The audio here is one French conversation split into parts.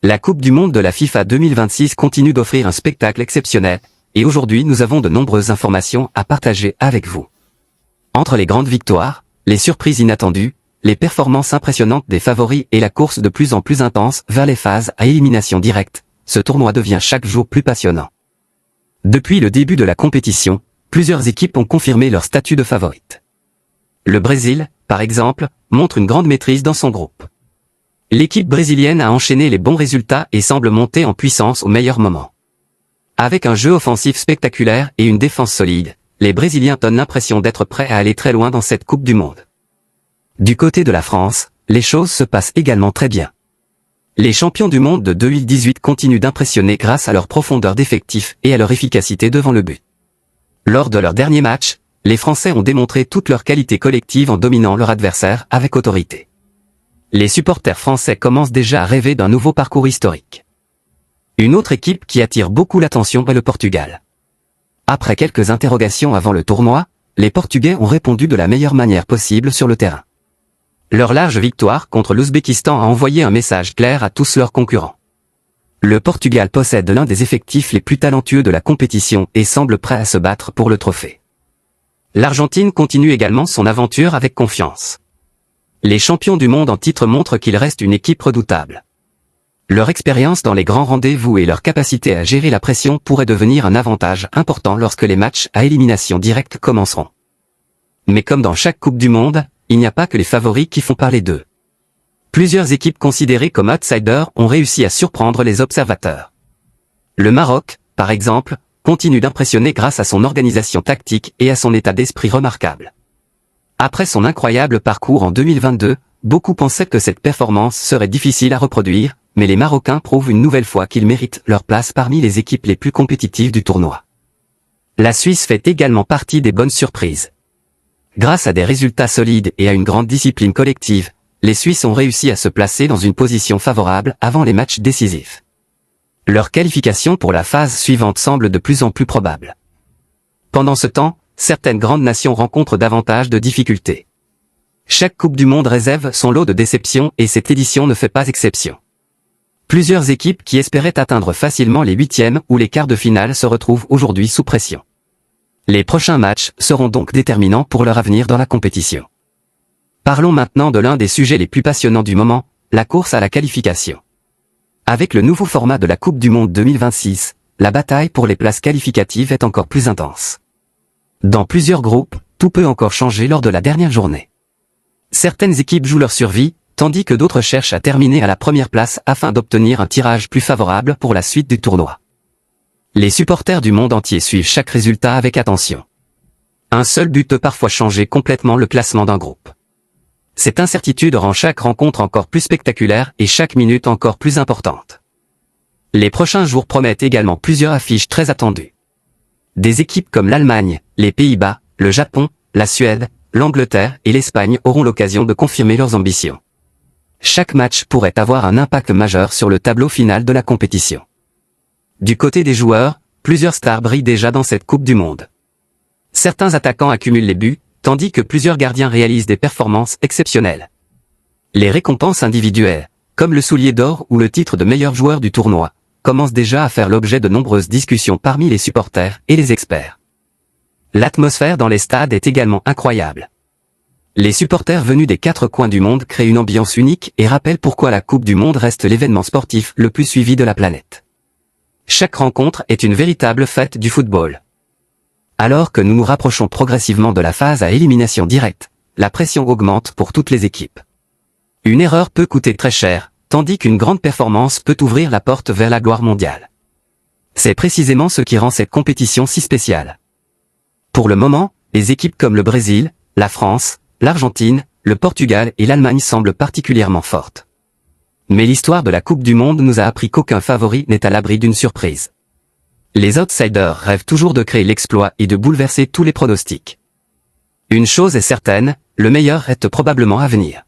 La Coupe du Monde de la FIFA 2026 continue d'offrir un spectacle exceptionnel, et aujourd'hui nous avons de nombreuses informations à partager avec vous. Entre les grandes victoires, les surprises inattendues, les performances impressionnantes des favoris et la course de plus en plus intense vers les phases à élimination directe, ce tournoi devient chaque jour plus passionnant. Depuis le début de la compétition, plusieurs équipes ont confirmé leur statut de favorite. Le Brésil, par exemple, montre une grande maîtrise dans son groupe. L'équipe brésilienne a enchaîné les bons résultats et semble monter en puissance au meilleur moment. Avec un jeu offensif spectaculaire et une défense solide, les Brésiliens donnent l'impression d'être prêts à aller très loin dans cette Coupe du Monde. Du côté de la France, les choses se passent également très bien. Les champions du monde de 2018 continuent d'impressionner grâce à leur profondeur d'effectifs et à leur efficacité devant le but. Lors de leur dernier match, les Français ont démontré toute leur qualité collective en dominant leur adversaire avec autorité. Les supporters français commencent déjà à rêver d'un nouveau parcours historique. Une autre équipe qui attire beaucoup l'attention est le Portugal. Après quelques interrogations avant le tournoi, les Portugais ont répondu de la meilleure manière possible sur le terrain. Leur large victoire contre l'Ouzbékistan a envoyé un message clair à tous leurs concurrents. Le Portugal possède l'un des effectifs les plus talentueux de la compétition et semble prêt à se battre pour le trophée. L'Argentine continue également son aventure avec confiance. Les champions du monde en titre montrent qu'ils restent une équipe redoutable. Leur expérience dans les grands rendez-vous et leur capacité à gérer la pression pourraient devenir un avantage important lorsque les matchs à élimination directe commenceront. Mais comme dans chaque Coupe du Monde, il n'y a pas que les favoris qui font parler d'eux. Plusieurs équipes considérées comme outsiders ont réussi à surprendre les observateurs. Le Maroc, par exemple, continue d'impressionner grâce à son organisation tactique et à son état d'esprit remarquable. Après son incroyable parcours en 2022, beaucoup pensaient que cette performance serait difficile à reproduire, mais les Marocains prouvent une nouvelle fois qu'ils méritent leur place parmi les équipes les plus compétitives du tournoi. La Suisse fait également partie des bonnes surprises. Grâce à des résultats solides et à une grande discipline collective, les Suisses ont réussi à se placer dans une position favorable avant les matchs décisifs. Leur qualification pour la phase suivante semble de plus en plus probable. Pendant ce temps, certaines grandes nations rencontrent davantage de difficultés. Chaque Coupe du Monde réserve son lot de déceptions et cette édition ne fait pas exception. Plusieurs équipes qui espéraient atteindre facilement les huitièmes ou les quarts de finale se retrouvent aujourd'hui sous pression. Les prochains matchs seront donc déterminants pour leur avenir dans la compétition. Parlons maintenant de l'un des sujets les plus passionnants du moment, la course à la qualification. Avec le nouveau format de la Coupe du Monde 2026, la bataille pour les places qualificatives est encore plus intense. Dans plusieurs groupes, tout peut encore changer lors de la dernière journée. Certaines équipes jouent leur survie, tandis que d'autres cherchent à terminer à la première place afin d'obtenir un tirage plus favorable pour la suite du tournoi. Les supporters du monde entier suivent chaque résultat avec attention. Un seul but peut parfois changer complètement le classement d'un groupe. Cette incertitude rend chaque rencontre encore plus spectaculaire et chaque minute encore plus importante. Les prochains jours promettent également plusieurs affiches très attendues. Des équipes comme l'Allemagne, les Pays-Bas, le Japon, la Suède, l'Angleterre et l'Espagne auront l'occasion de confirmer leurs ambitions. Chaque match pourrait avoir un impact majeur sur le tableau final de la compétition. Du côté des joueurs, plusieurs stars brillent déjà dans cette Coupe du Monde. Certains attaquants accumulent les buts, tandis que plusieurs gardiens réalisent des performances exceptionnelles. Les récompenses individuelles, comme le soulier d'or ou le titre de meilleur joueur du tournoi, commencent déjà à faire l'objet de nombreuses discussions parmi les supporters et les experts. L'atmosphère dans les stades est également incroyable. Les supporters venus des 4 coins du monde créent une ambiance unique et rappellent pourquoi la Coupe du Monde reste l'événement sportif le plus suivi de la planète. Chaque rencontre est une véritable fête du football. Alors que nous nous rapprochons progressivement de la phase à élimination directe, la pression augmente pour toutes les équipes. Une erreur peut coûter très cher, tandis qu'une grande performance peut ouvrir la porte vers la gloire mondiale. C'est précisément ce qui rend cette compétition si spéciale. Pour le moment, les équipes comme le Brésil, la France, l'Argentine, le Portugal et l'Allemagne semblent particulièrement fortes. Mais l'histoire de la Coupe du Monde nous a appris qu'aucun favori n'est à l'abri d'une surprise. Les outsiders rêvent toujours de créer l'exploit et de bouleverser tous les pronostics. Une chose est certaine, le meilleur reste probablement à venir.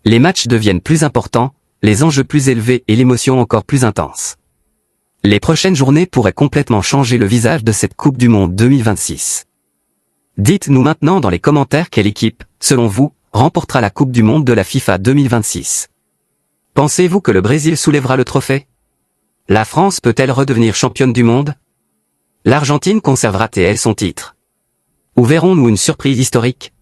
Les matchs deviennent plus importants, les enjeux plus élevés et l'émotion encore plus intense. Les prochaines journées pourraient complètement changer le visage de cette Coupe du Monde 2026. Dites-nous maintenant dans les commentaires quelle équipe, selon vous, remportera la Coupe du Monde de la FIFA 2026. Pensez-vous que le Brésil soulèvera le trophée? La France peut-elle redevenir championne du monde? L'Argentine conservera-t-elle son titre? Ou verrons-nous une surprise historique?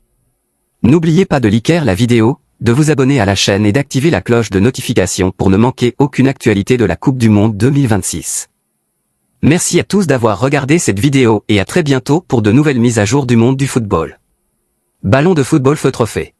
N'oubliez pas de liker la vidéo, de vous abonner à la chaîne et d'activer la cloche de notification pour ne manquer aucune actualité de la Coupe du Monde 2026. Merci à tous d'avoir regardé cette vidéo et à très bientôt pour de nouvelles mises à jour du monde du football. Ballon de football feu trophée.